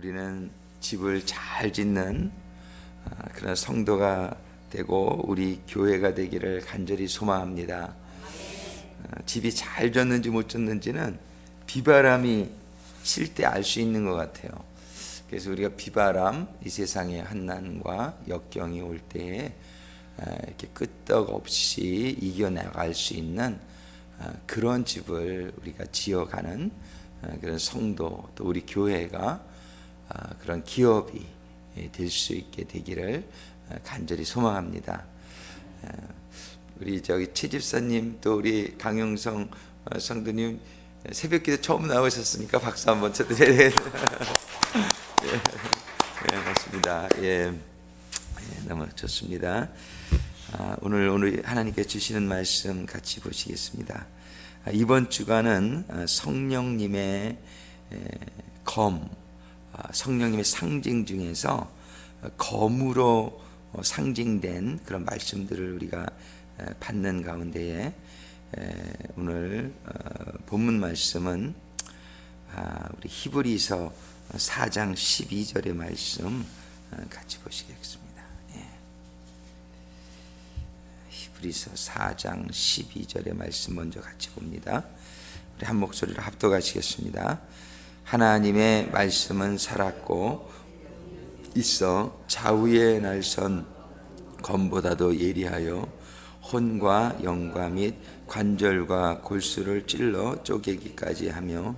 우리는 집을 잘 짓는 그런 성도가 되고 우리 교회가 되기를 간절히 소망합니다. 집이 잘 졌는지 못 졌는지는 비바람이 칠 때 알 수 있는 것 같아요. 그래서 우리가 비바람, 이 세상의 환난과 역경이 올 때에 이렇게 끄떡없이 이겨나갈 수 있는 그런 집을 우리가 지어가는 그런 성도, 또 우리 교회가 그런 기업이 될 수 있게 되기를 간절히 소망합니다. 우리 저기 최 집사님, 또 우리 강영성 성도님 새벽기도 처음 나오셨으니까 박수 한번 쳐드려야 되겠네요. 예, 맞습니다. 예, 너무 좋습니다. 오늘 하나님께 주시는 말씀 같이 보시겠습니다. 이번 주간은 성령님의 성령님의 상징 중에서 검으로 상징된 그런 말씀들을 우리가 받는 가운데에 오늘 본문 말씀은 우리 히브리서 4장 12절의 말씀 같이 보시겠습니다. 히브리서 4장 12절의 말씀 먼저 같이 봅니다. 우리 한 목소리로 합독하시겠습니다. 하나님의 말씀은 살았고 있어 좌우의 날선 검보다도 예리하여 혼과 영과 및 관절과 골수를 찔러 쪼개기까지 하며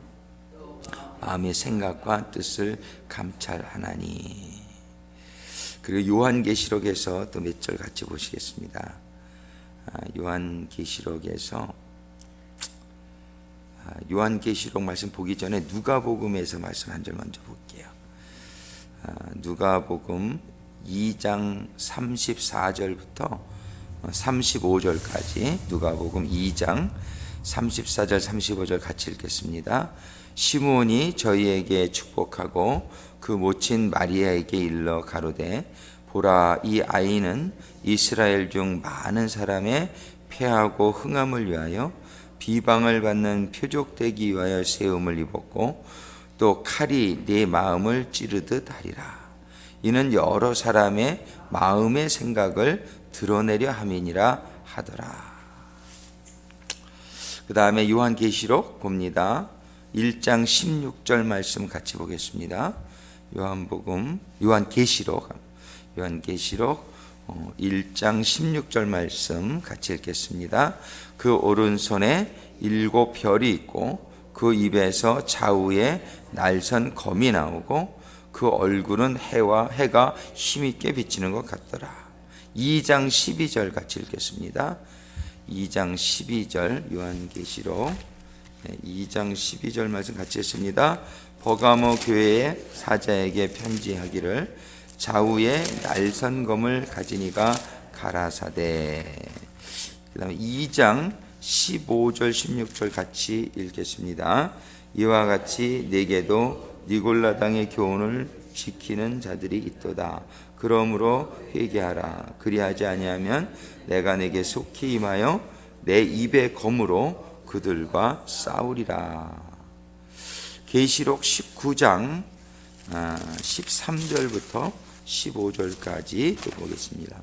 마음의 생각과 뜻을 감찰하나니. 그리고 요한계시록에서 또 몇 절 같이 보시겠습니다. 요한계시록 말씀 보기 전에 누가복음에서 말씀 한 절 먼저 볼게요. 누가복음 2장 34절부터 35절까지 누가복음 2장 34절 35절 같이 읽겠습니다. 시므온이 저희에게 축복하고 그 모친 마리아에게 일러 가로되 보라, 이 아이는 이스라엘 중 많은 사람의 패하고 흥함을 위하여 비방을 받는 표적되기 위하여 세움을 입었고 또 칼이 내 마음을 찌르듯 하리라. 이는 여러 사람의 마음의 생각을 드러내려 함이니라 하더라. 그 다음에 요한계시록 봅니다. 1장 16절 말씀 같이 보겠습니다. 요한계시록 1장 16절 말씀 같이 읽겠습니다. 그 오른손에 7 별이 있고 그 입에서 좌우에 날선 검이 나오고 그 얼굴은 해가 힘있게 비치는 것 같더라. 2장 12절 같이 읽겠습니다. 2장 12절 요한계시록 2장 12절 말씀 같이 읽습니다. 버가모 교회의 사자에게 편지하기를 좌우에 날선 검을 가지니가 가라사대. 그 다음에 2장 15절 16절 같이 읽겠습니다. 이와 같이 내게도 니골라당의 교훈을 지키는 자들이 있도다. 그러므로 회개하라. 그리하지 아니하면 내가 내게 속히 임하여 내 입의 검으로 그들과 싸우리라. 계시록 19장 13절부터 15절까지 보겠습니다.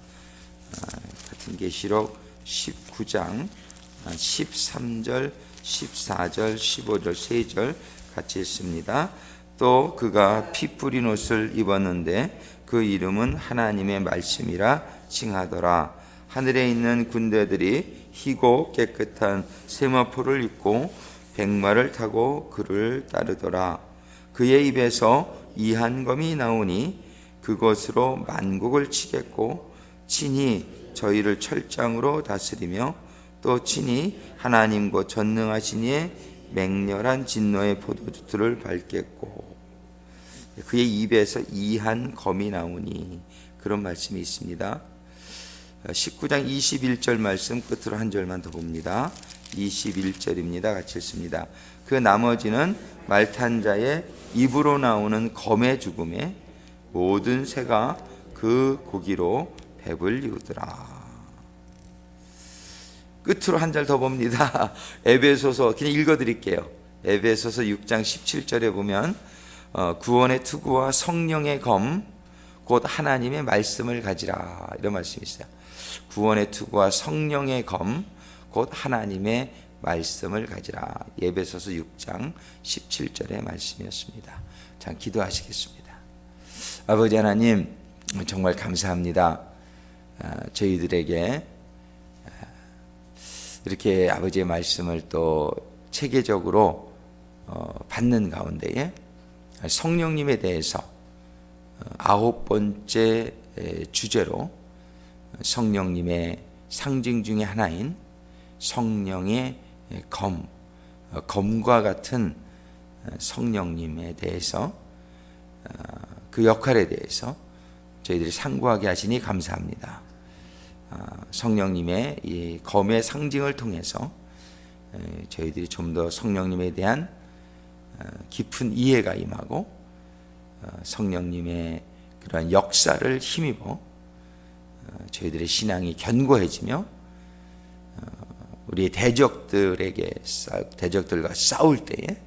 같은 계시록 19장 13절, 14절, 15절, 3절 같이 읽습니다. 또 그가 피 뿌린 옷을 입었는데 그 이름은 하나님의 말씀이라 칭하더라. 하늘에 있는 군대들이 희고 깨끗한 세마포를 입고 백마를 타고 그를 따르더라. 그의 입에서 이한검이 나오니 그것으로 만국을 치겠고 친히 저희를 철장으로 다스리며 또 친히 하나님과 전능하신 이의 맹렬한 진노의 포도주들을 밟겠고 그의 입에서 이한 검이 나오니, 그런 말씀이 있습니다. 19장 21절 말씀 끝으로 한 절만 더 봅니다. 21절입니다. 같이 읽습니다. 그 나머지는 말탄 자의 입으로 나오는 검의 죽음에 모든 새가 그 고기로 배불리 우더라. 끝으로 한 절 더 봅니다. 에베소서 그냥 읽어드릴게요. 에베소서 6장 17절에 보면 구원의 투구와 성령의 검 곧 하나님의 말씀을 가지라, 이런 말씀이 있어요. 구원의 투구와 성령의 검 곧 하나님의 말씀을 가지라. 에베소서 6장 17절의 말씀이었습니다. 자, 기도하시겠습니다. 아버지 하나님, 정말 감사합니다. 저희들에게 이렇게 아버지의 말씀을 또 체계적으로 받는 가운데에 성령님에 대해서 9번째 주제로 성령님의 상징 중에 하나인 성령의 검과 같은 성령님에 대해서, 그 역할에 대해서 저희들이 상고하게 하시니 감사합니다. 성령님의 이 검의 상징을 통해서 저희들이 좀 더 성령님에 대한 깊은 이해가 임하고 성령님의 그러한 역사를 힘입어 저희들의 신앙이 견고해지며 우리의 대적들과 싸울 때에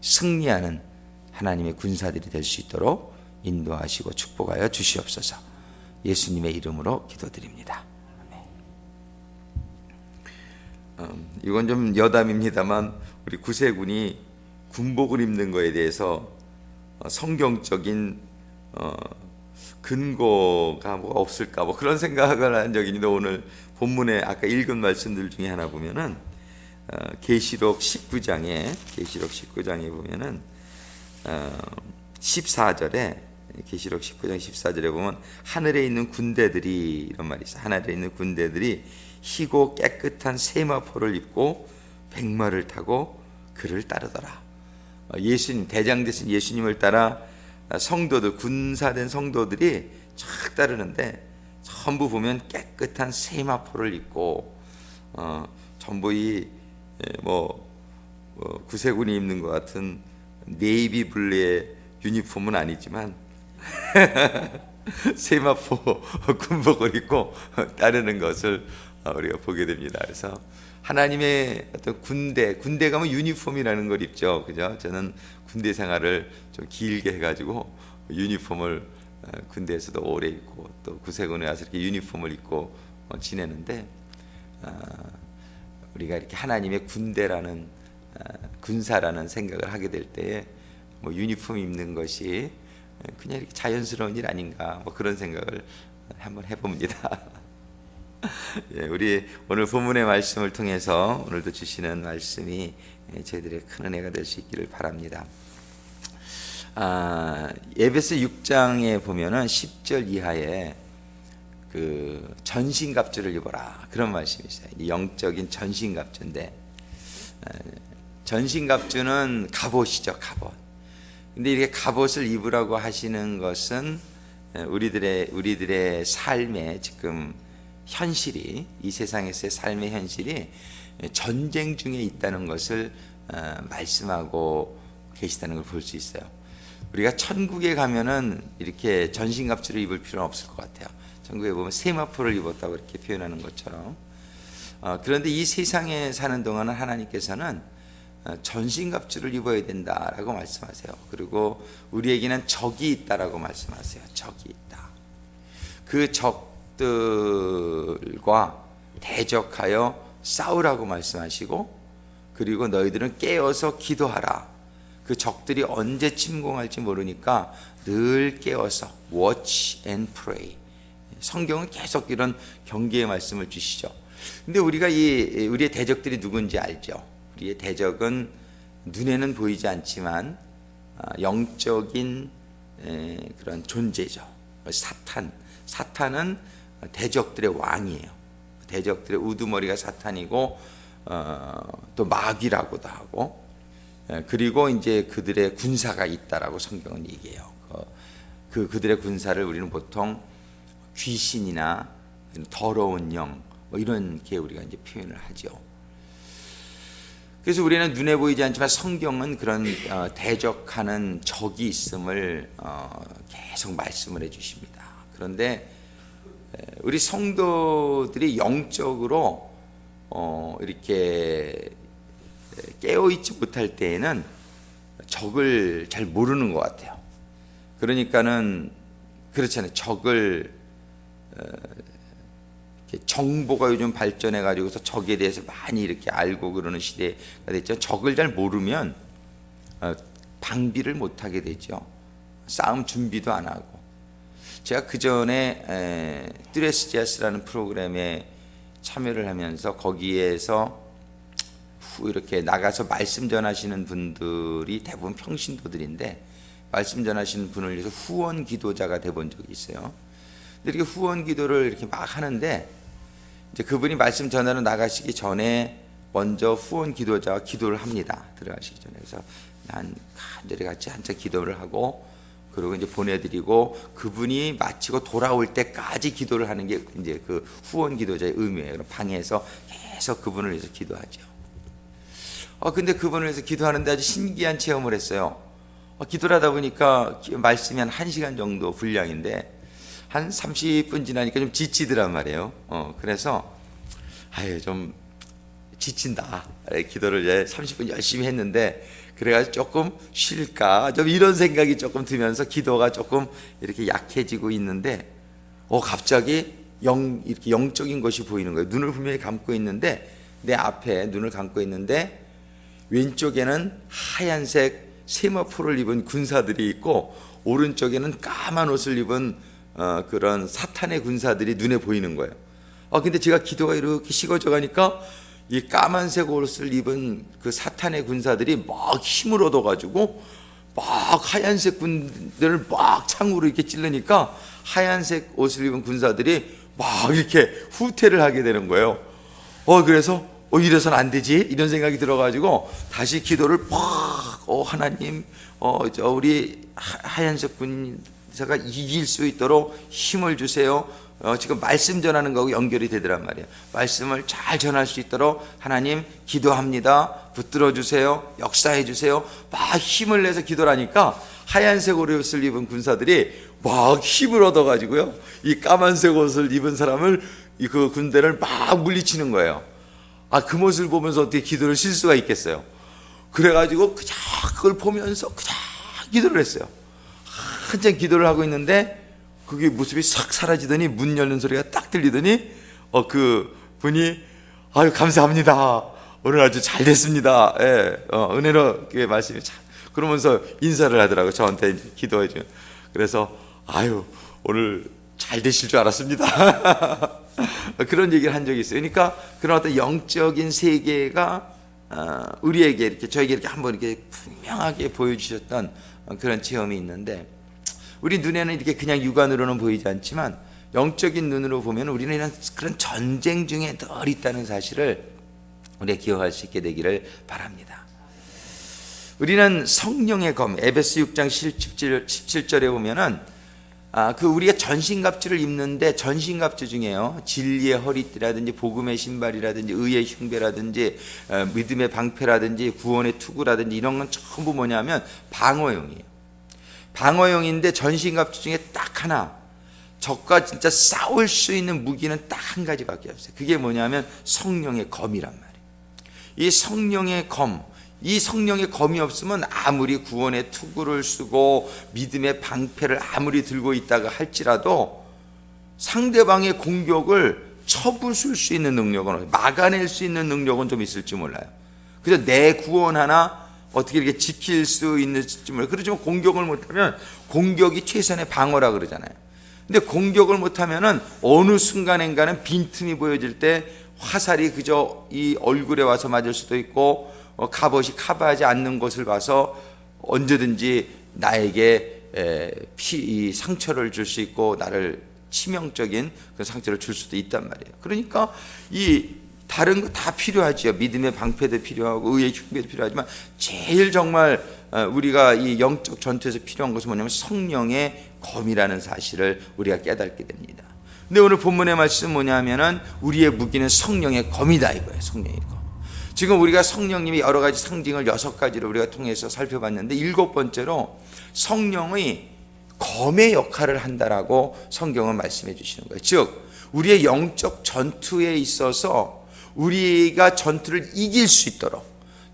승리하는 하나님의 군사들이 될 수 있도록 인도하시고 축복하여 주시옵소서. 예수님의 이름으로 기도드립니다. 이건 좀 여담입니다만 우리 구세군이 군복을 입는 거에 대해서 성경적인 근거가 뭐가 없을까, 뭐 그런 생각을 한 적이 있는데, 오늘 본문에 아까 읽은 말씀들 중에 하나 보면은 계시록 19장에 보면은 14절에, 계시록 19장 14절에 보면 하늘에 있는 군대들이, 이런 말이 있어요. 하늘에 있는 군대들이 희고 깨끗한 세마포를 입고 백마를 타고 그를 따르더라. 예수님, 대장 되신 예수님을 따라 성도들, 군사된 성도들이 쫙 따르는데 전부 보면 깨끗한 세마포를 입고, 전부 구세군이 입는 것 같은 네이비 블루의 유니폼은 아니지만 세마포 군복을 입고 따르는 것을 우리가 보게 됩니다. 그래서 하나님의 어떤 군대 가면 유니폼이라는 걸 입죠, 그죠? 저는 군대 생활을 좀 길게 해가지고 유니폼을 군대에서도 오래 입고 또 구세군에 와서 이렇게 유니폼을 입고 지내는데, 우리가 이렇게 하나님의 군대라는 군사라는 생각을 하게 될 때에 유니폼 입는 것이 그냥 이렇게 자연스러운 일 아닌가, 그런 생각을 한번 해봅니다. 예, 우리 오늘 본문의 말씀을 통해서 오늘도 주시는 말씀이 저희들의 큰 은혜가 될 수 있기를 바랍니다. 에베소 6장에 보면은 10절 이하에 그 전신갑주를 입어라, 그런 말씀이 있어요. 영적인 전신갑주인데, 전신갑주는 갑옷이죠, 갑옷. 근데 이렇게 갑옷을 입으라고 하시는 것은 우리들의 삶의 지금 현실이, 이 세상에서의 삶의 현실이 전쟁 중에 있다는 것을 말씀하고 계시다는 걸 볼 수 있어요. 우리가 천국에 가면은 이렇게 전신갑주를 입을 필요는 없을 것 같아요. 천국에 보면 세마포를 입었다고 이렇게 표현하는 것처럼. 그런데 이 세상에 사는 동안은 하나님께서는 전신갑주를 입어야 된다라고 말씀하세요. 그리고 우리에게는 적이 있다라고 말씀하세요. 적이 있다. 그 적들과 대적하여 싸우라고 말씀하시고, 그리고 너희들은 깨어서 기도하라. 그 적들이 언제 침공할지 모르니까 늘 깨어서 watch and pray. 성경은 계속 이런 경계의 말씀을 주시죠. 근데 우리가 우리의 대적들이 누군지 알죠? 우리의 대적은 눈에는 보이지 않지만 영적인 그런 존재죠. 사탄은 대적들의 왕이에요. 대적들의 우두머리가 사탄이고, 또 마귀라고도 하고, 그리고 이제 그들의 군사가 있다라고 성경은 얘기해요. 그들의 군사를 우리는 보통 귀신이나 더러운 영, 이렇게 우리가 이제 표현을 하죠. 그래서 우리는 눈에 보이지 않지만 성경은 그런 대적하는 적이 있음을 계속 말씀을 해주십니다. 그런데 우리 성도들이 영적으로 이렇게 깨어있지 못할 때에는 적을 잘 모르는 것 같아요. 그러니까는 그렇잖아요. 적을 정보가 요즘 발전해 가지고서 적에 대해서 많이 이렇게 알고 그러는 시대가 됐죠. 적을 잘 모르면 방비를 못 하게 되죠. 싸움 준비도 안 하고. 제가 그 전에 뚜레스지아스라는 프로그램에 참여를 하면서 거기에서 이렇게 나가서 말씀 전하시는 분들이 대부분 평신도들인데, 말씀 전하시는 분을 위해서 후원 기도자가 돼본 적이 있어요. 근데 이렇게 후원 기도를 이렇게 막 하는데, 이제 그분이 말씀 전하러 나가시기 전에 먼저 후원 기도자와 기도를 합니다. 들어가시기 전에. 그래서 난 간절히 같이 한참 기도를 하고, 그리고 이제 보내드리고, 그분이 마치고 돌아올 때까지 기도를 하는 게 이제 그 후원 기도자의 의미예요. 그럼 방에서 계속 그분을 위해서 기도하죠. 근데 그분을 위해서 기도하는데 아주 신기한 체험을 했어요. 기도를 하다 보니까 말씀이 한 1시간 정도 분량인데, 한 30분 지나니까 좀 지치더란 말이에요. 그래서 좀 지친다. 기도를 이제 30분 열심히 했는데, 그래가지고 조금 쉴까, 좀 이런 생각이 조금 들면서 기도가 조금 이렇게 약해지고 있는데, 갑자기 이렇게 영적인 것이 보이는 거예요. 눈을 분명히 감고 있는데, 내 앞에 눈을 감고 있는데, 왼쪽에는 하얀색 세마포를 입은 군사들이 있고, 오른쪽에는 까만 옷을 입은 그런 사탄의 군사들이 눈에 보이는 거예요. 근데 제가 기도가 이렇게 식어져 가니까 이 까만색 옷을 입은 그 사탄의 군사들이 막 힘을 얻어가지고 막 하얀색 군들을 막 창으로 이렇게 찔르니까 하얀색 옷을 입은 군사들이 막 이렇게 후퇴를 하게 되는 거예요. 그래서 이래서는 안 되지, 이런 생각이 들어가지고 다시 기도를 막 하나님, 우리 하얀색 군사가 이길 수 있도록 힘을 주세요. 지금 말씀 전하는 거하고 연결이 되더란 말이에요. 말씀을 잘 전할 수 있도록 하나님 기도합니다. 붙들어 주세요. 역사해 주세요. 막 힘을 내서 기도를 하니까 하얀색 옷을 입은 군사들이 막 힘을 얻어가지고요, 이 까만색 옷을 입은 사람을, 그 군대를 막 물리치는 거예요. 그 모습을 보면서 어떻게 기도를 쉴 수가 있겠어요. 그래가지고 그저 그걸 보면서 그저 기도를 했어요. 한참 기도를 하고 있는데 그게 모습이 싹 사라지더니 문 열는 소리가 딱 들리더니 그 분이 감사합니다. 오늘 아주 잘 됐습니다. 은혜롭게 말씀이 참, 그러면서 인사를 하더라고요. 저한테 기도해 주면. 그래서 오늘 잘 되실 줄 알았습니다. 그런 얘기를 한 적이 있어요. 그러니까 그런 어떤 영적인 세계가 우리에게 이렇게, 저에게 이렇게 한번 이렇게 분명하게 보여주셨던 그런 체험이 있는데, 우리 눈에는 이렇게 그냥 육안으로는 보이지 않지만 영적인 눈으로 보면 우리는 이런 그런 전쟁 중에 늘 있다는 사실을 우리가 기억할 수 있게 되기를 바랍니다. 우리는 성령의 검, 에베소 6장 17절에 보면은 우리가 전신갑주를 입는데, 전신갑주 중에요, 진리의 허리띠라든지 복음의 신발이라든지 의의 흉배라든지 믿음의 방패라든지 구원의 투구라든지 이런 건 전부 뭐냐면 방어용이에요. 방어용인데 전신갑주 중에 딱 하나, 적과 진짜 싸울 수 있는 무기는 딱 한 가지밖에 없어요. 그게 뭐냐면 성령의 검이란 말이에요. 이 성령의 검, 이 성령의 검이 없으면 아무리 구원의 투구를 쓰고 믿음의 방패를 아무리 들고 있다가 할지라도 상대방의 공격을 쳐부술 수 있는 능력은, 막아낼 수 있는 능력은 좀 있을지 몰라요. 그래서 내 구원 하나 어떻게 이렇게 지킬 수 있는지 몰라요. 그렇지만 공격을 못하면, 공격이 최선의 방어라 그러잖아요. 근데 공격을 못하면은 어느 순간인가는 빈틈이 보여질 때 화살이 그저 이 얼굴에 와서 맞을 수도 있고, 갑옷이 커버하지 않는 것을 봐서 언제든지 나에게 상처를 줄 수 있고 나를 치명적인 그 상처를 줄 수도 있단 말이에요. 그러니까 이 다른 거 다 필요하죠. 믿음의 방패도 필요하고 의의 흉배도 필요하지만 제일 정말 우리가 이 영적 전투에서 필요한 것은 뭐냐면 성령의 검이라는 사실을 우리가 깨닫게 됩니다. 근데 오늘 본문의 말씀은 뭐냐면은 우리의 무기는 성령의 검이다 이거예요. 성령의 검. 지금 우리가 성령님이 여러 가지 상징을 6가지로 우리가 통해서 살펴봤는데, 7번째로 성령의 검의 역할을 한다라고 성경은 말씀해 주시는 거예요. 즉 우리의 영적 전투에 있어서 우리가 전투를 이길 수 있도록,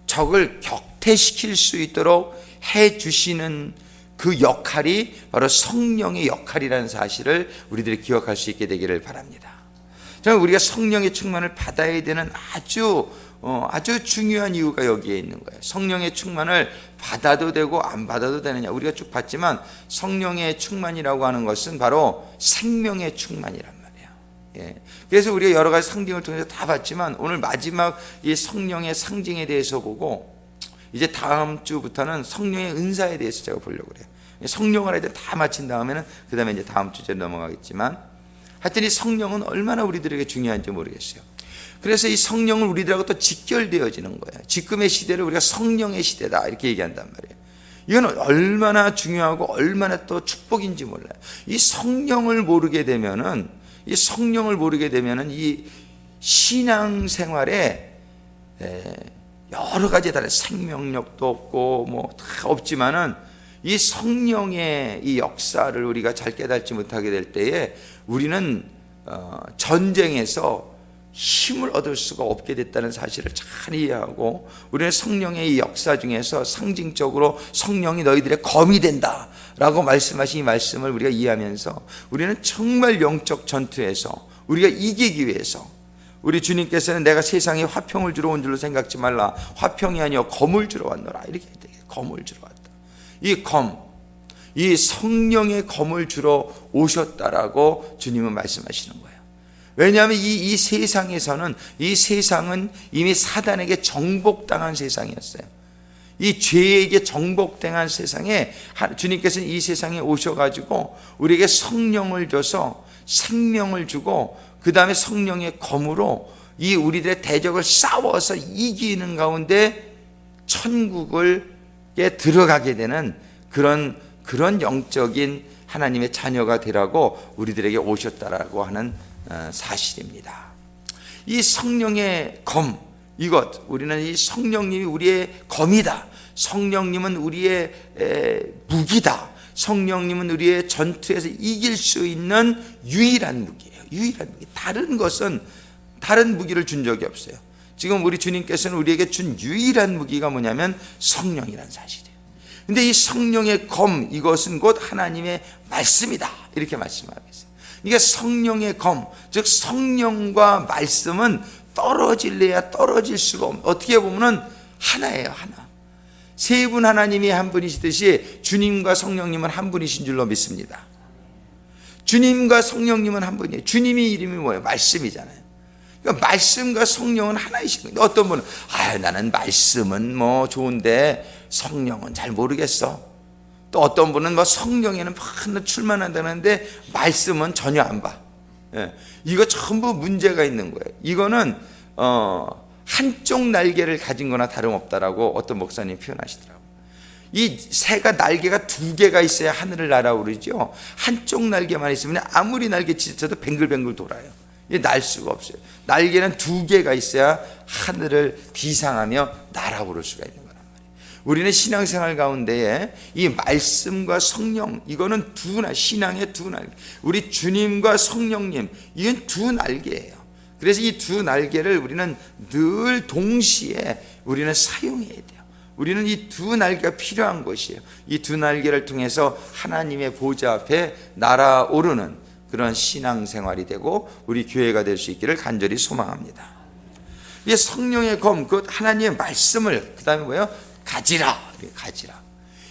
적을 격퇴시킬 수 있도록 해 주시는 그 역할이 바로 성령의 역할이라는 사실을 우리들이 기억할 수 있게 되기를 바랍니다. 저는 우리가 성령의 충만을 받아야 되는 아주 중요한 이유가 여기에 있는 거예요. 성령의 충만을 받아도 되고 안 받아도 되느냐, 우리가 쭉 봤지만 성령의 충만이라고 하는 것은 바로 생명의 충만이란 말이에요. 예. 그래서 우리가 여러 가지 상징을 통해서 다 봤지만 오늘 마지막 이 성령의 상징에 대해서 보고 이제 다음 주부터는 성령의 은사에 대해서 제가 보려고 그래요. 성령을 하여튼 다 마친 다음에는 그 다음에 이제 다음 주제로 넘어가겠지만, 하여튼 이 성령은 얼마나 우리들에게 중요한지 모르겠어요. 그래서 이 성령은 우리들하고 또 직결되어지는 거예요. 지금의 시대를 우리가 성령의 시대다 이렇게 얘기한단 말이에요. 이건 얼마나 중요하고 얼마나 또 축복인지 몰라요. 이 성령을 모르게 되면은 이 신앙생활에 여러 가지 다른 생명력도 없고 뭐 다 없지만은 이 성령의 이 역사를 우리가 잘 깨닫지 못하게 될 때에 우리는 전쟁에서 힘을 얻을 수가 없게 됐다는 사실을 잘 이해하고, 우리는 성령의 이 역사 중에서 상징적으로 성령이 너희들의 검이 된다 라고 말씀하신 이 말씀을 우리가 이해하면서 우리는 정말 영적 전투에서 우리가 이기기 위해서, 우리 주님께서는 내가 세상에 화평을 주러 온 줄로 생각지 말라, 화평이 아니여 검을 주러 왔노라 이렇게 얘기해요. 검을 주러 왔다. 이 검, 이 성령의 검을 주러 오셨다라고 주님은 말씀하시는 거예요. 왜냐하면 이 세상은 이미 사단에게 정복당한 세상이었어요. 이 죄에게 정복당한 세상에 주님께서는 이 세상에 오셔가지고 우리에게 성령을 줘서 생명을 주고, 그 다음에 성령의 검으로 이 우리들의 대적을 싸워서 이기는 가운데 천국에 들어가게 되는 그런 영적인 하나님의 자녀가 되라고 우리들에게 오셨다라고 하는 사실입니다. 이 성령의 검, 이것, 우리는 이 성령님이 우리의 검이다, 성령님은 우리의 무기다, 성령님은 우리의 전투에서 이길 수 있는 유일한 무기예요. 유일한 무기. 다른 무기를 준 적이 없어요. 지금 우리 주님께서는 우리에게 준 유일한 무기가 뭐냐면 성령이라는 사실이에요. 근데 이 성령의 검, 이것은 곧 하나님의 말씀이다 이렇게 말씀하고 있어요. 그러니까 성령의 검, 즉 성령과 말씀은 떨어질래야 떨어질 수가 없는, 어떻게 보면 하나예요. 하나. 세 분 하나님이 한 분이시듯이 주님과 성령님은 한 분이신 줄로 믿습니다. 주님과 성령님은 한 분이에요. 주님이 이름이 뭐예요? 말씀이잖아요. 그러니까 말씀과 성령은 하나이신 거예요. 어떤 분은 나는 말씀은 뭐 좋은데 성령은 잘 모르겠어. 또 어떤 분은 뭐 성령에는 막 출만한다는데 말씀은 전혀 안 봐. 예. 이거 전부 문제가 있는 거예요. 이거는 한쪽 날개를 가진 거나 다름없다라고 어떤 목사님이 표현하시더라고요. 이 새가 날개가 두 개가 있어야 하늘을 날아오르죠. 한쪽 날개만 있으면 아무리 날개 찢어도 뱅글뱅글 돌아요. 날 수가 없어요. 날개는 두 개가 있어야 하늘을 비상하며 날아오를 수가 있는 거란 말이에요. 우리는 신앙생활 가운데에 이 말씀과 성령, 이거는 신앙의 두 날개, 우리 주님과 성령님, 이건 두 날개예요. 그래서 이 두 날개를 우리는 늘 동시에 우리는 사용해야 돼요. 우리는 이 두 날개가 필요한 것이에요. 이 두 날개를 통해서 하나님의 보좌 앞에 날아오르는 그런 신앙생활이 되고 우리 교회가 될 수 있기를 간절히 소망합니다. 이 성령의 검, 그 하나님의 말씀을, 그 다음에 뭐예요? 가지라.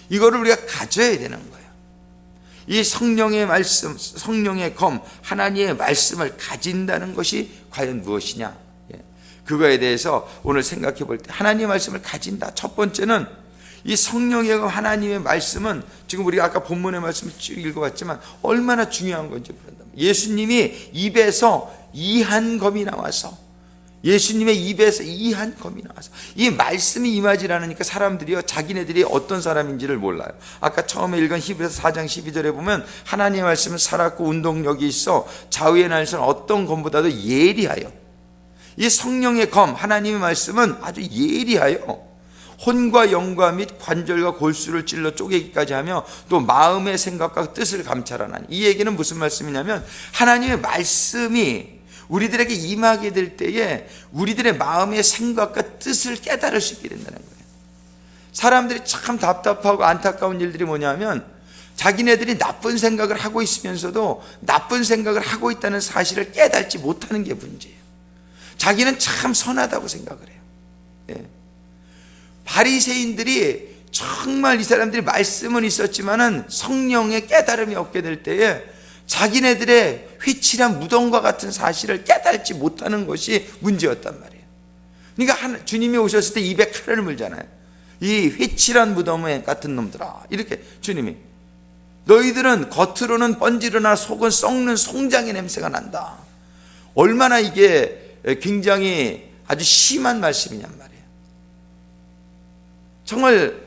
이거를 우리가 가져야 되는 거예요. 이 성령의 말씀, 성령의 검, 하나님의 말씀을 가진다는 것이 과연 무엇이냐? 그거에 대해서 오늘 생각해 볼 때, 하나님의 말씀을 가진다. 첫 번째는 이 성령의 검, 하나님의 말씀은 지금 우리가 아까 본문의 말씀을 쭉 읽어봤지만 얼마나 중요한 건지 모른다. 예수님이 입에서 이한검이 나와서, 예수님의 입에서 이한검이 나와서 이 말씀이 임하지 않으니까 사람들이요, 자기네들이 어떤 사람인지를 몰라요. 아까 처음에 읽은 히브리서 4장 12절에 보면 하나님의 말씀은 살았고 운동력이 있어 좌우의 날선 어떤 검보다도 예리하여, 이 성령의 검, 하나님의 말씀은 아주 예리하여 혼과 영과 및 관절과 골수를 찔러 쪼개기까지 하며 또 마음의 생각과 뜻을 감찰하나니. 이 얘기는 무슨 말씀이냐면 하나님의 말씀이 우리들에게 임하게 될 때에 우리들의 마음의 생각과 뜻을 깨달을 수 있게 된다는 거예요. 사람들이 참 답답하고 안타까운 일들이 뭐냐면 자기네들이 나쁜 생각을 하고 있으면서도 나쁜 생각을 하고 있다는 사실을 깨닫지 못하는 게 문제예요. 자기는 참 선하다고 생각을 해요. 예. 바리새인들이 정말 이 사람들이 말씀은 있었지만은 성령의 깨달음이 없게 될 때에 자기네들의 휘칠한 무덤과 같은 사실을 깨닫지 못하는 것이 문제였단 말이에요. 그러니까 주님이 오셨을 때 입에 칼을 물잖아요. 이 휘칠한 무덤 같은 놈들아, 이렇게 주님이, 너희들은 겉으로는 번지르나 속은 썩는 송장의 냄새가 난다. 얼마나 이게 굉장히 아주 심한 말씀이냔 말이에요. 정말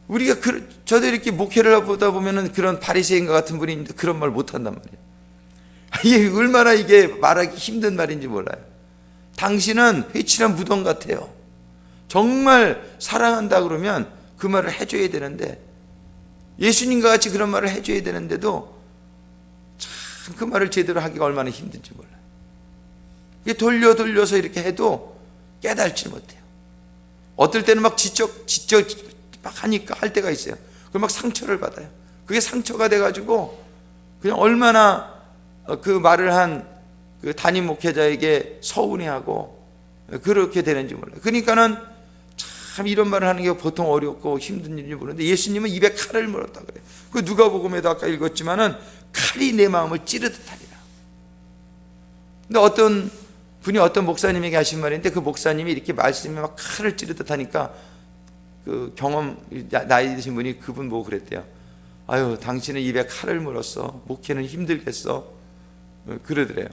우리가 저도 이렇게 목회를 보다 보면은 그런 바리새인과 같은 분이 있는데 그런 말 못한단 말이에요. 이게 얼마나 이게 말하기 힘든 말인지 몰라요. 당신은 회칠한 무덤 같아요. 정말 사랑한다 그러면 그 말을 해줘야 되는데, 예수님과 같이 그런 말을 해줘야 되는데도 참 그 말을 제대로 하기가 얼마나 힘든지 몰라요. 이게 돌려서 이렇게 해도 깨달지 못해요. 어떨 때는 막 지적 막 하니까 할 때가 있어요. 그럼 막 상처를 받아요. 그게 상처가 돼가지고 그냥 얼마나 그 말을 한 그 담임 목회자에게 서운해하고 그렇게 되는지 몰라요. 그러니까는 참 이런 말을 하는 게 보통 어렵고 힘든 일인지 모르는데, 예수님은 입에 칼을 물었다 그래요. 그 누가복음에도 아까 읽었지만은 칼이 내 마음을 찌르듯 하리라. 근데 어떤 분이 어떤 목사님에게 하신 말인데, 그 목사님이 이렇게 말씀이 막 칼을 찌르듯 하니까 그 경험 나이 드신 분이 그분 보고 그랬대요. 아유, 당신은 입에 칼을 물었어. 목회는 힘들겠어. 그러더래요.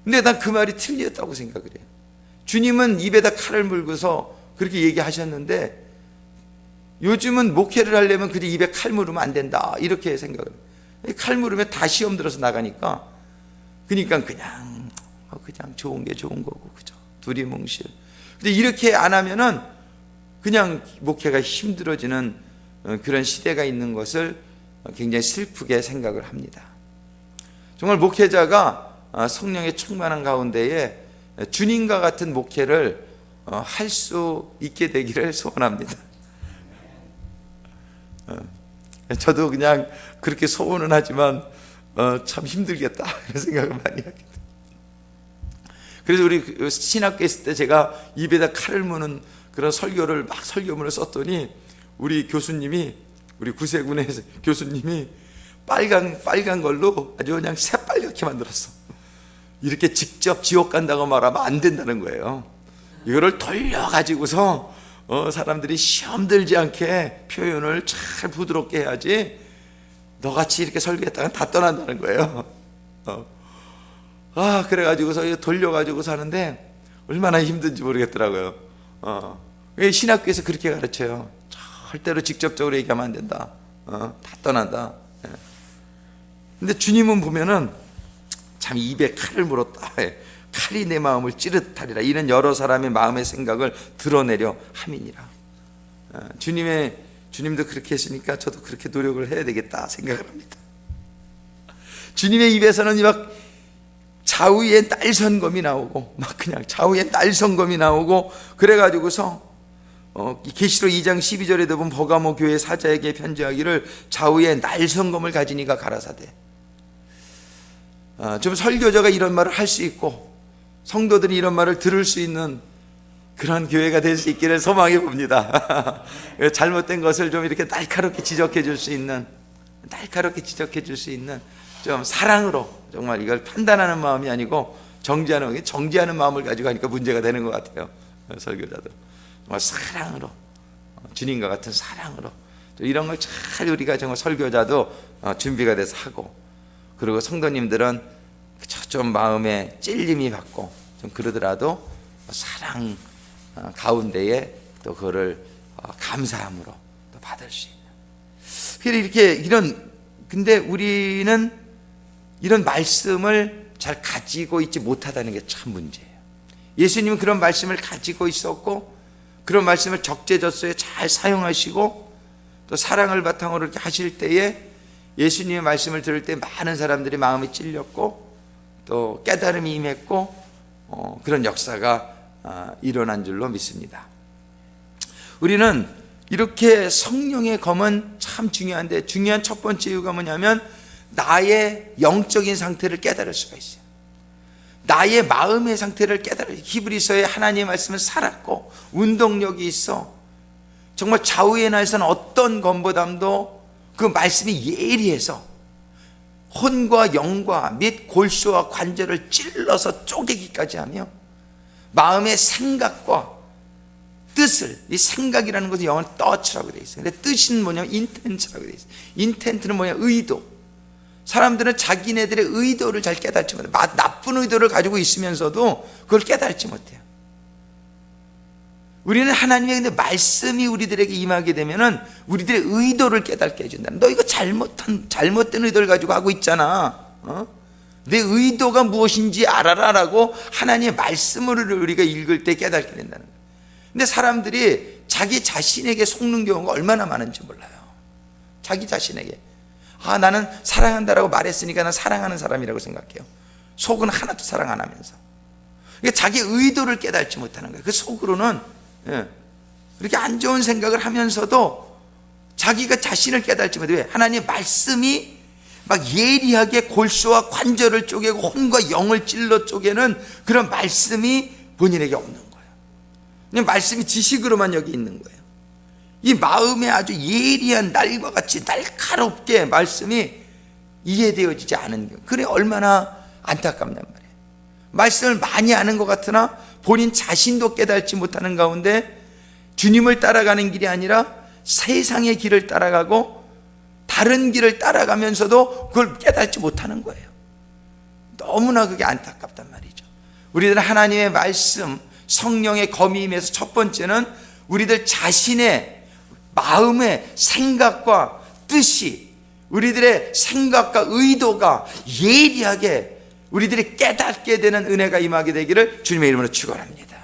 근데 난 그 말이 틀렸다고 생각을 해요. 주님은 입에다 칼을 물고서 그렇게 얘기하셨는데, 요즘은 목회를 하려면 그저 입에 칼 물으면 안 된다, 이렇게 생각을 해요. 칼 물으면 다 시험 들어서 나가니까, 그러니까 그냥 좋은 게 좋은 거고, 그죠? 두리뭉실. 근데 이렇게 안 하면은 그냥 목회가 힘들어지는 그런 시대가 있는 것을 굉장히 슬프게 생각을 합니다. 정말 목회자가 성령의 충만한 가운데에 주님과 같은 목회를 할 수 있게 되기를 소원합니다. 저도 그냥 그렇게 소원은 하지만 참 힘들겠다 이런 생각을 많이 하게 돼요. 그래서 우리 신학교에 있을 때 제가 입에다 칼을 무는 그런 설교를 막 설교문을 썼더니, 우리 교수님이, 우리 구세군의 교수님이 빨간 걸로 아주 그냥 새빨갛게 만들었어. 이렇게 직접 지옥 간다고 말하면 안 된다는 거예요. 이거를 돌려가지고서 사람들이 시험 들지 않게 표현을 잘 부드럽게 해야지, 너같이 이렇게 설교했다가 다 떠난다는 거예요. 그래가지고서 돌려가지고서 하는데 얼마나 힘든지 모르겠더라고요. 신학교에서 그렇게 가르쳐요. 절대로 직접적으로 얘기하면 안 된다. 다 떠난다. 근데 주님은 보면은 참 입에 칼을 물었다. 칼이 내 마음을 찌릿하리라. 이런 여러 사람의 마음의 생각을 드러내려 함이니라. 주님도 그렇게 했으니까 저도 그렇게 노력을 해야 되겠다 생각을 합니다. 주님의 입에서는 막 좌우에 딸선검이 나오고, 막 그냥 좌우에 딸선검이 나오고, 그래가지고서 계시록 2장 12절에도 보면 버가모 교회 사자에게 편지하기를 좌우에 날선검을 가진 이가 가라사대. 좀 설교자가 이런 말을 할 수 있고 성도들이 이런 말을 들을 수 있는 그런 교회가 될 수 있기를 소망해 봅니다. 잘못된 것을 좀 이렇게 날카롭게 지적해 줄 수 있는, 좀 사랑으로, 정말 이걸 판단하는 마음이 아니고 정지하는 마음을 가지고 하니까 문제가 되는 것 같아요. 설교자들 정말 사랑으로, 주님과 같은 사랑으로 이런 걸 잘 우리가 정말 설교자도 준비가 돼서 하고, 그리고 성도님들은 좀 마음에 찔림이 받고 좀 그러더라도 사랑 가운데에 또 그거를 감사함으로 또 받을 수 있는, 근데 우리는 이런 말씀을 잘 가지고 있지 못하다는 게 참 문제예요. 예수님은 그런 말씀을 가지고 있었고, 그런 말씀을 적재적소에 잘 사용하시고, 또 사랑을 바탕으로 이렇게 하실 때에 예수님의 말씀을 들을 때 많은 사람들이 마음이 찔렸고, 또 깨달음이 임했고, 그런 역사가 일어난 줄로 믿습니다. 우리는 이렇게 성령의 검은 참 중요한데, 중요한 첫 번째 이유가 뭐냐면 나의 영적인 상태를 깨달을 수가 있어요. 나의 마음의 상태를 깨달아요. 히브리서에 하나님의 말씀은 살았고 운동력이 있어. 정말 좌우의 날선 어떤 검보담도 그 말씀이 예리해서 혼과 영과 및 골수와 관절을 찔러서 쪼개기까지 하며 마음의 생각과 뜻을, 이 생각이라는 것은 영어는 touch라고 되어 있어요. 근데 뜻은 뭐냐면 intent라고 되어 있어요. intent는 뭐냐, 의도. 사람들은 자기네들의 의도를 잘 깨닫지 못해요. 나쁜 의도를 가지고 있으면서도 그걸 깨닫지 못해요. 우리는 하나님의 근데 말씀이 우리들에게 임하게 되면은 우리들의 의도를 깨닫게 해준다. 너 이거 잘못된 의도를 가지고 하고 있잖아. 내 의도가 무엇인지 알아라라고 하나님의 말씀을 우리가 읽을 때 깨닫게 된다는 거예요. 근데 사람들이 자기 자신에게 속는 경우가 얼마나 많은지 몰라요. 자기 자신에게. 나는 사랑한다라고 말했으니까 난 사랑하는 사람이라고 생각해요. 속은 하나도 사랑 안 하면서. 그러니까 자기 의도를 깨닫지 못하는 거예요. 그 속으로는 이렇게 안 좋은 생각을 하면서도 자기가 자신을 깨닫지 못해요. 왜? 하나님의 말씀이 막 예리하게 골수와 관절을 쪼개고 혼과 영을 찔러 쪼개는 그런 말씀이 본인에게 없는 거예요. 그냥 말씀이 지식으로만 여기 있는 거예요. 이 마음에 아주 예리한 날과 같이 날카롭게 말씀이 이해되어지지 않은 거예요. 그래 얼마나 안타깝단 말이에요. 말씀을 많이 아는 것 같으나 본인 자신도 깨닫지 못하는 가운데 주님을 따라가는 길이 아니라 세상의 길을 따라가고 다른 길을 따라가면서도 그걸 깨닫지 못하는 거예요. 너무나 그게 안타깝단 말이죠. 우리들은 하나님의 말씀, 성령의 검이 임해서 첫 번째는 우리들 자신의 마음의 생각과 뜻이, 우리들의 생각과 의도가 예리하게 우리들이 깨닫게 되는 은혜가 임하게 되기를 주님의 이름으로 축원합니다.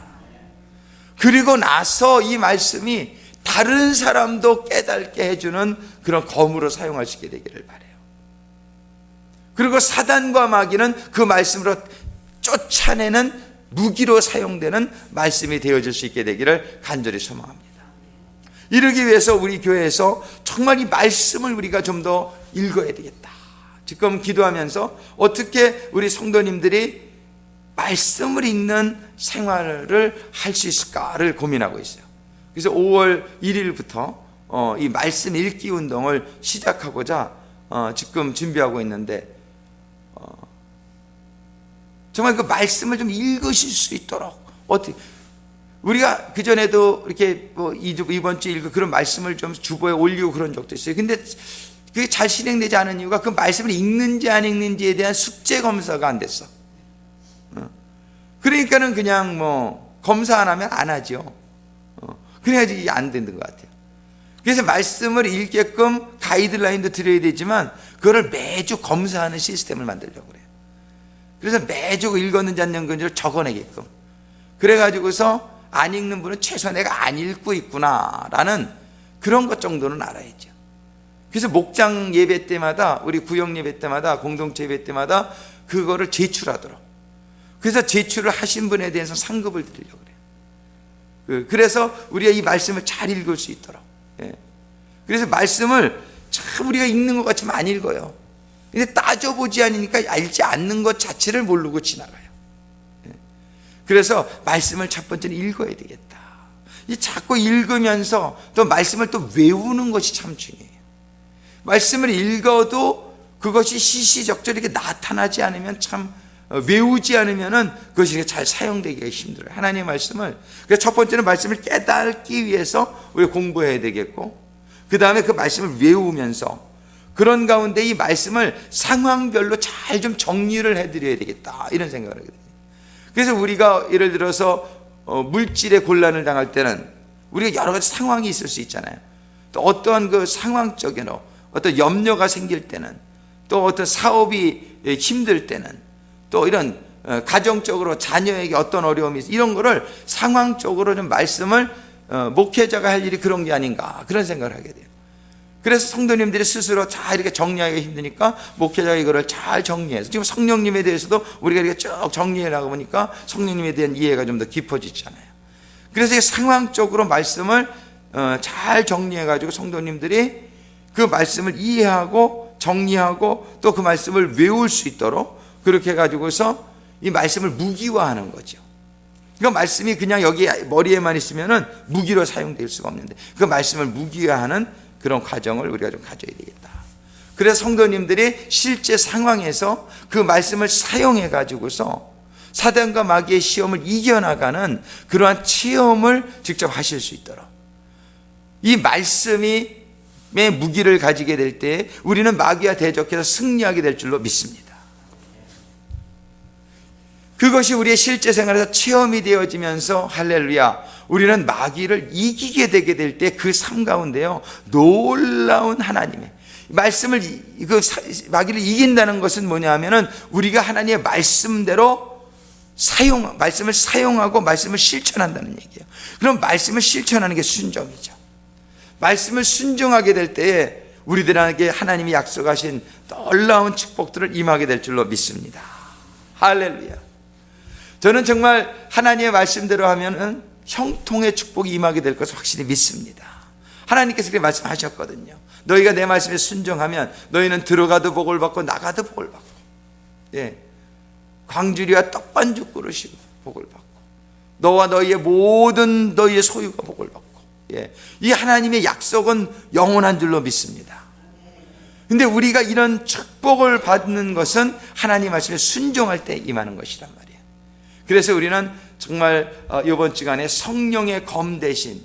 그리고 나서 이 말씀이 다른 사람도 깨닫게 해주는 그런 검으로 사용할 수 있게 되기를 바라요. 그리고 사단과 마귀는 그 말씀으로 쫓아내는 무기로 사용되는 말씀이 되어질 수 있게 되기를 간절히 소망합니다. 이러기 위해서 우리 교회에서 정말 이 말씀을 우리가 좀 더 읽어야 되겠다. 지금 기도하면서 어떻게 우리 성도님들이 말씀을 읽는 생활을 할 수 있을까를 고민하고 있어요. 그래서 5월 1일부터 이 말씀 읽기 운동을 시작하고자 지금 준비하고 있는데, 정말 그 말씀을 좀 읽으실 수 있도록 어떻게, 우리가 그전에도 이렇게 이번 주 읽고 그런 말씀을 좀 주보에 올리고 그런 적도 있어요. 근데 그게 잘 실행되지 않은 이유가 그 말씀을 읽는지 안 읽는지에 대한 숙제 검사가 안 됐어. 그러니까는 그냥 검사 안 하면 안 하죠. 그래야지 이게 안 되는 것 같아요. 그래서 말씀을 읽게끔 가이드라인도 드려야 되지만 그거를 매주 검사하는 시스템을 만들려고 그래요. 그래서 매주 읽었는지 안 읽었는지를 적어내게끔. 그래가지고서 안 읽는 분은 최소한 내가 안 읽고 있구나라는 그런 것 정도는 알아야죠. 그래서 목장 예배 때마다, 우리 구역 예배 때마다, 공동체 예배 때마다 그거를 제출하도록. 그래서 제출을 하신 분에 대해서 상급을 드리려고 그래요. 그래서 우리가 이 말씀을 잘 읽을 수 있도록. 그래서 말씀을 참 우리가 읽는 것 같지만 안 읽어요. 근데 따져보지 않으니까 알지 않는 것 자체를 모르고 지나가요. 그래서 말씀을 첫 번째는 읽어야 되겠다. 자꾸 읽으면서 또 말씀을 또 외우는 것이 참 중요해요. 말씀을 읽어도 그것이 시시적절히 이렇게 나타나지 않으면 참, 외우지 않으면은 그것이 잘 사용되기가 힘들어요. 하나님의 말씀을. 그래서 첫 번째는 말씀을 깨닫기 위해서 우리가 공부해야 되겠고, 그 다음에 그 말씀을 외우면서 그런 가운데 이 말씀을 상황별로 잘 좀 정리를 해드려야 되겠다, 이런 생각을 하게 돼요. 그래서 우리가 예를 들어서 물질의 곤란을 당할 때는 우리가 여러 가지 상황이 있을 수 있잖아요. 또 어떠한 그 상황적인 어떤 염려가 생길 때는, 또 어떤 사업이 힘들 때는, 또 이런 가정적으로 자녀에게 어떤 어려움이 있어, 이런 거를 상황적으로 좀 말씀을 목회자가 할 일이 그런 게 아닌가, 그런 생각을 하게 돼요. 그래서 성도님들이 스스로 잘 이렇게 정리하기가 힘드니까 목회자가 이거를 잘 정리해서, 지금 성령님에 대해서도 우리가 이렇게 쭉 정리해 나가보니까 성령님에 대한 이해가 좀 더 깊어지잖아요. 그래서 상황적으로 말씀을 잘 정리해가지고 성도님들이 그 말씀을 이해하고 정리하고 또 그 말씀을 외울 수 있도록 그렇게 해가지고서 이 말씀을 무기화하는 거죠. 그 말씀이 그냥 여기 머리에만 있으면은 무기로 사용될 수가 없는데 그 말씀을 무기화하는 그런 과정을 우리가 좀 가져야 되겠다. 그래서 성도님들이 실제 상황에서 그 말씀을 사용해 가지고서 사단과 마귀의 시험을 이겨나가는 그러한 체험을 직접 하실 수 있도록 이 말씀이 무기를 가지게 될 때 우리는 마귀와 대적해서 승리하게 될 줄로 믿습니다. 그것이 우리의 실제 생활에서 체험이 되어지면서 할렐루야 우리는 마귀를 이기게 되게 될 때 그 삶 가운데요 놀라운 하나님의 말씀을 마귀를 이긴다는 것은 뭐냐 하면은 우리가 하나님의 말씀대로 말씀을 사용하고 말씀을 실천한다는 얘기예요. 그럼 말씀을 실천하는 게 순종이죠. 말씀을 순종하게 될 때에 우리들에게 하나님이 약속하신 놀라운 축복들을 임하게 될 줄로 믿습니다. 할렐루야. 저는 정말 하나님의 말씀대로 하면은 형통의 축복이 임하게 될 것을 확실히 믿습니다. 하나님께서 그렇게 말씀하셨거든요. 너희가 내 말씀에 순종하면 너희는 들어가도 복을 받고 나가도 복을 받고, 예, 광주리와 떡반죽 그릇이 복을 받고 너와 너희의 모든 너희의 소유가 복을 받고, 예, 이 하나님의 약속은 영원한 줄로 믿습니다. 근데 우리가 이런 축복을 받는 것은 하나님 말씀에 순종할 때 임하는 것이란 말이에요. 그래서 우리는 정말 이번 주간에 성령의 검 대신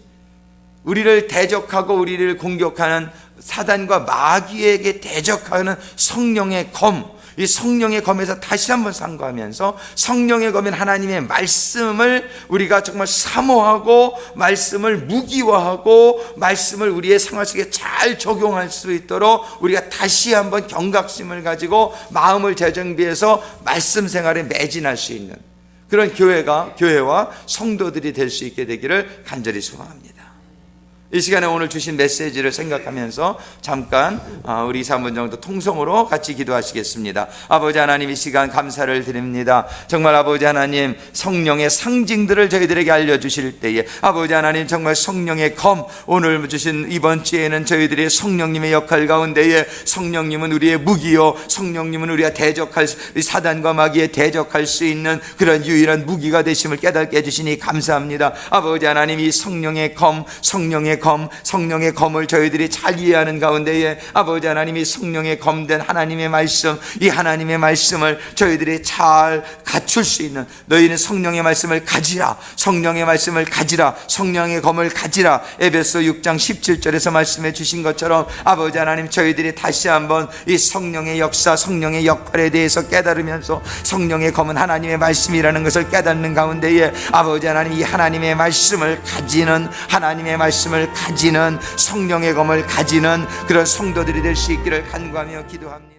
우리를 대적하고 우리를 공격하는 사단과 마귀에게 대적하는 성령의 검, 이 성령의 검에서 다시 한번 상고하면서 성령의 검인 하나님의 말씀을 우리가 정말 사모하고 말씀을 무기화하고 말씀을 우리의 생활 속에 잘 적용할 수 있도록 우리가 다시 한번 경각심을 가지고 마음을 재정비해서 말씀 생활에 매진할 수 있는 그런 교회와 성도들이 될 수 있게 되기를 간절히 소망합니다. 이 시간에 오늘 주신 메시지를 생각하면서 잠깐 우리 3분 정도 통성으로 같이 기도하시겠습니다. 아버지 하나님, 이 시간 감사를 드립니다. 정말 아버지 하나님, 성령의 상징들을 저희들에게 알려주실 때에 아버지 하나님, 정말 성령의 검, 오늘 주신 이번 주에는 저희들이 성령님의 역할 가운데에 성령님은 우리의 무기요, 성령님은 우리가 대적할 사단과 마귀에 대적할 수 있는 그런 유일한 무기가 되심을 깨닫게 해주시니 감사합니다. 아버지 하나님, 이 성령의 검, 성령의 검을 저희들이 잘 이해하는 가운데에 아버지 하나님이 성령의 검된 하나님의 말씀, 이 하나님의 말씀을 저희들이 잘 갖출 수 있는, 너희는 성령의 말씀을 가지라, 성령의 말씀을 가지라, 성령의 검을 가지라, 에베소 6장 17절에서 말씀해 주신 것처럼 아버지 하나님, 저희들이 다시 한번 이 성령의 역사, 성령의 역할에 대해서 깨달으면서 성령의 검은 하나님의 말씀이라는 것을 깨닫는 가운데에 아버지 하나님, 이 하나님의 말씀을 가지는, 하나님의 말씀을 가지는, 성령의 검을 가지는 그런 성도들이 될 수 있기를 간구하며 기도합니다.